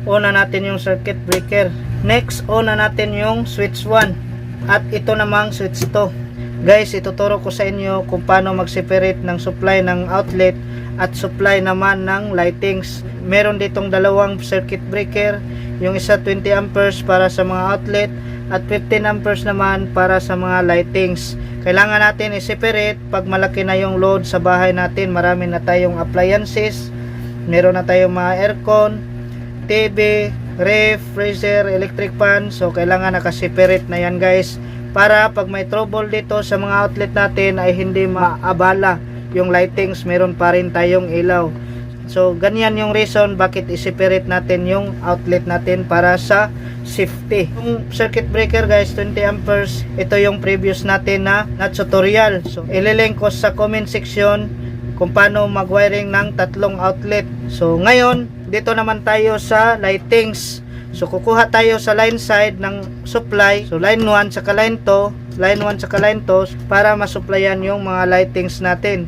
on na natin yung circuit breaker. Next, on na natin yung switch 1. At ito namang switch 2. Guys, ituturo ko sa inyo kung paano mag-separate ng supply ng outlet at supply naman ng lightings. Meron ditong dalawang circuit breaker. Yung isa 20 amperes para sa mga outlet at 15 amperes naman para sa mga lightings. Kailangan natin i-separate pag malaki na yung load sa bahay natin. Marami na tayong appliances. Meron na tayong mga aircon, TV, ref, freezer, electric fan. So kailangan naka-separate na yan guys, para pag may trouble dito sa mga outlet natin ay hindi maabala yung lightings, meron pa rin tayong ilaw. So ganyan yung reason bakit i-separate natin yung outlet natin para sa safety. Yung circuit breaker guys, 20 amperes, ito yung previous natin na tutorial. So ililink ko sa comment section kung paano mag-wiring ng tatlong outlet. So ngayon, dito naman tayo sa lightings. So kukuha tayo sa line side ng supply. So line 1 saka line 2, line 1 saka line 2 para masupplyan yung mga lightings natin.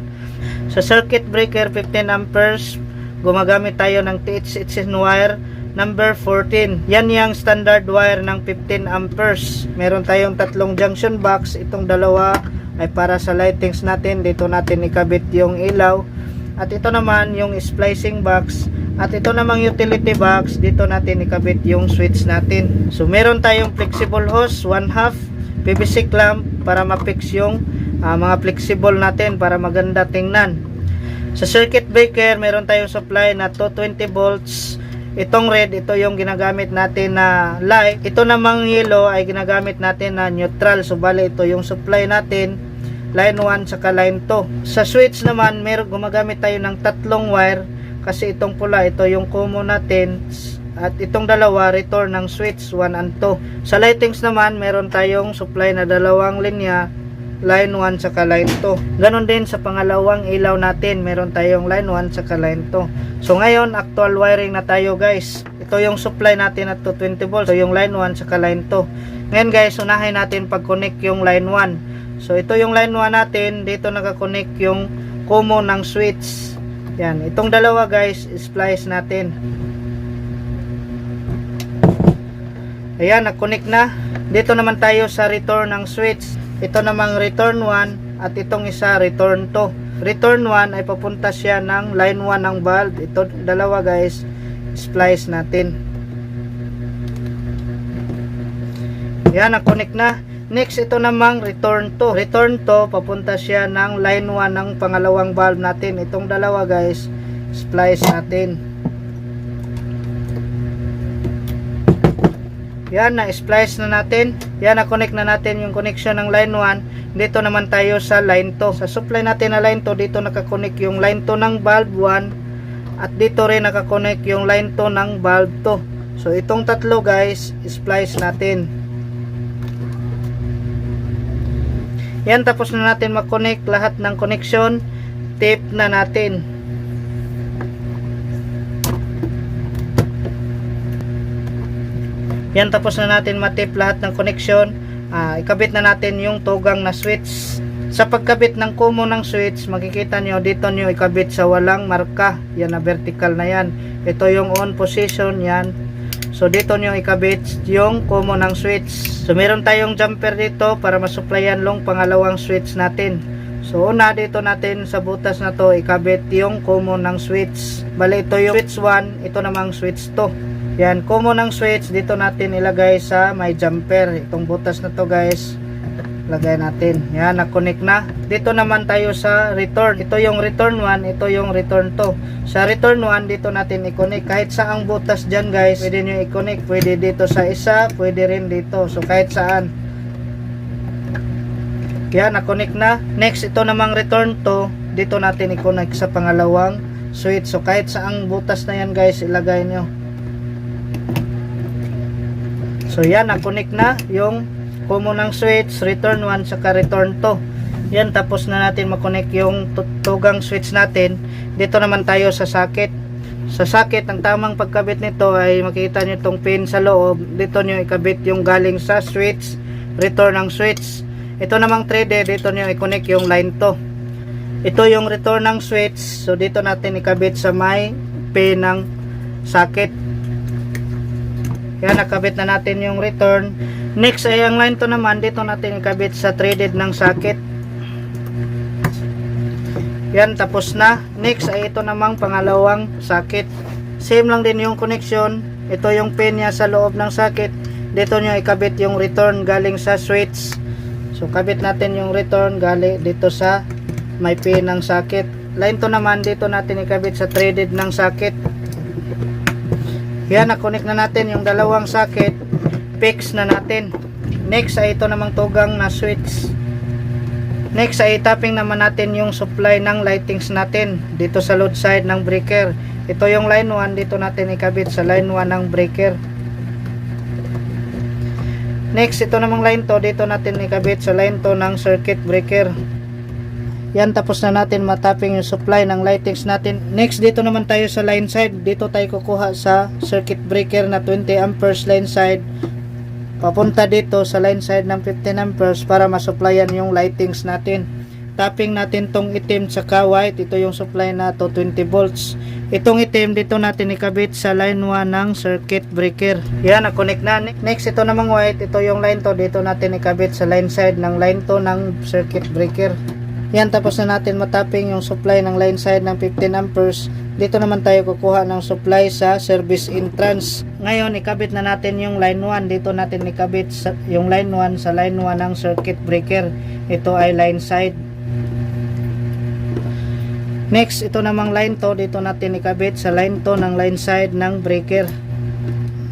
Sa circuit breaker 15 amperes, gumagamit tayo ng THHN wire number 14. Yan yung standard wire ng 15 amperes. Meron tayong tatlong junction box. Itong dalawa ay para sa lightings natin. Dito natin ikabit yung ilaw. At ito naman yung splicing box. At ito namang utility box. Dito natin ikabit yung switch natin. So meron tayong flexible hose 1/2 PVC clamp para ma-fix yung mga flexible natin para maganda tingnan. Sa circuit breaker, meron tayong supply na 220 volts. Itong red, ito yung ginagamit natin na light. Ito namang yellow ay ginagamit natin na neutral. So bali ito yung supply natin, line 1 saka line 2. Sa switch naman, gumagamit tayo ng tatlong wire kasi itong pula, ito yung common natin. At itong dalawa, return ng switch 1 and 2. Sa lightings naman, meron tayong supply na dalawang linya, line 1 saka line 2. Ganon din sa pangalawang ilaw natin, meron tayong line 1 saka line 2. So ngayon, actual wiring na tayo guys. Ito yung supply natin at 220 volts. So yung line 1 saka line 2. Ngayon guys, unahin natin pag-connect yung line 1. So ito yung line 1 natin, dito naka-connect yung common ng switch. Yan, itong dalawa guys, splice natin. Ayan, nag-connect na. Dito naman tayo sa return ng switch. Ito namang return 1 at itong isa return 2. Return 1 ay papunta siya ng line 1 ng bulb. Ito dalawa guys, splice natin. Yan, na-connect na. Next, ito namang return 2. Return 2, papunta siya ng line 1 ng pangalawang bulb natin. Itong dalawa guys, splice natin. Yan, na-splice na natin. Yan, na-connect na natin yung connection ng line 1. Dito naman tayo sa line 2. Sa supply natin na line 2, dito nakakonect yung line 2 ng bulb 1. At dito rin nakakonect yung line 2 ng bulb 2. So, itong tatlo guys, splice natin. Yan, tapos na natin mag-connect lahat ng connection. Tape na natin. Yan, tapos na natin matip lahat ng connection. Ikabit na natin yung tugang na switch. Sa pagkabit ng common ng switch, makikita nyo dito nyo ikabit sa walang marka. Yan na vertical na yan. Ito yung on position yan. So dito nyo ikabit yung common ng switch. So meron tayong jumper dito para masupplyan long pangalawang switch natin. So una, dito natin sa butas na to ikabit yung common ng switch. Bali ito yung switch 1, ito namang switch 2. Yan, common ng switch, dito natin ilagay sa may jumper. Itong butas na to guys, lagay natin. Yan, na-connect na. Dito naman tayo sa return. Ito yung return 1, ito yung return 2. Sa return 1, dito natin i-connect. Kahit saang butas dyan guys, pwede nyo i-connect. Pwede dito sa isa, pwede rin dito. So kahit saan. Yan, na-connect na. Next, ito namang return 2. Dito natin i-connect sa pangalawang switch. So kahit saang butas na yan guys, ilagay nyo. So yan, na-connect na yung common ng switch, return 1 saka return 2. Yan, tapos na natin ma-connect yung tugang switch natin. Dito naman tayo sa socket. Sa socket, ang tamang pagkabit nito ay makikita nyo itong pin sa loob. Dito nyo ikabit yung galing sa switch, return ng switch. Ito namang 3D, dito nyo i-connect yung line 2. Ito yung return ng switch. So dito natin ikabit sa may pin ng socket. Yan, nakabit na natin yung return. Next ay ang line to naman, dito natin ikabit sa threaded ng socket. Yan, tapos na. Next ay ito namang pangalawang socket. Same lang din yung connection. Ito yung pin niya sa loob ng socket. Dito nyo ikabit yung return galing sa switch. So kabit natin yung return galing dito sa may pin ng socket. Line to naman, dito natin ikabit sa threaded ng socket. Yan, na-connect na natin yung dalawang socket. Fix na natin. Next ay ito namang tugang na switch. Next ay tapping naman natin yung supply ng lightings natin dito sa load side ng breaker. Ito yung line 1, dito natin ikabit sa line 1 ng breaker. Next, ito namang line 2, dito natin ikabit sa line 2 ng circuit breaker. Yan, tapos na natin matapping yung supply ng lightings natin. Next, dito naman tayo sa line side. Dito tayo kukuha sa circuit breaker na 20 amperes line side. Papunta dito sa line side ng 15 amperes para masupplyan yung lightings natin. Tapping natin tong itim sa white. Ito yung supply na to 20 volts. Itong itim dito natin ikabit sa line 1 ng circuit breaker. Yan, na-connect na. Next, ito namang white. Ito yung line 2. Dito natin ikabit sa line side ng line 2 ng circuit breaker. Yan, tapos na natin matapping yung supply ng line side ng 15 amperes. Dito naman tayo kukuha ng supply sa service entrance. Ngayon, ikabit na natin yung line 1. Dito natin ikabit yung line 1 sa line 1 ng circuit breaker. Ito ay line side. Next, ito namang line 2. Dito natin ikabit sa line 2 ng line side ng breaker.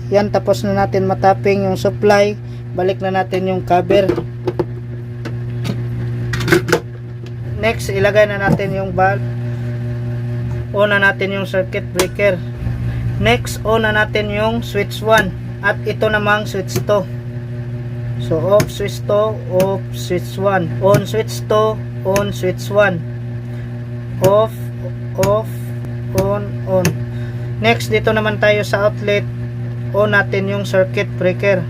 Yan, tapos na natin matapping yung supply. Balik na natin yung cover. Next, ilagay na natin yung bulb. On na natin yung circuit breaker. Next, on na natin yung switch 1. At ito namang switch 2. So, off switch 2, off switch 1. On switch 2, on switch 1. Off, off, on, on. Next, dito naman tayo sa outlet. On natin yung circuit breaker.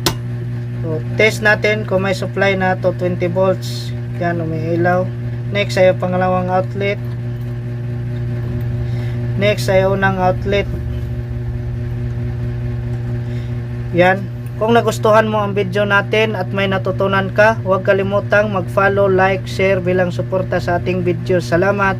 So, test natin kung may supply na to 20 volts. Yan, umiilaw. Next ay pangalawang outlet. Next ay unang outlet. Yan. Kung nagustuhan mo ang video natin at may natutunan ka, huwag kalimutang mag-follow, like, share bilang suporta sa ating video. Salamat!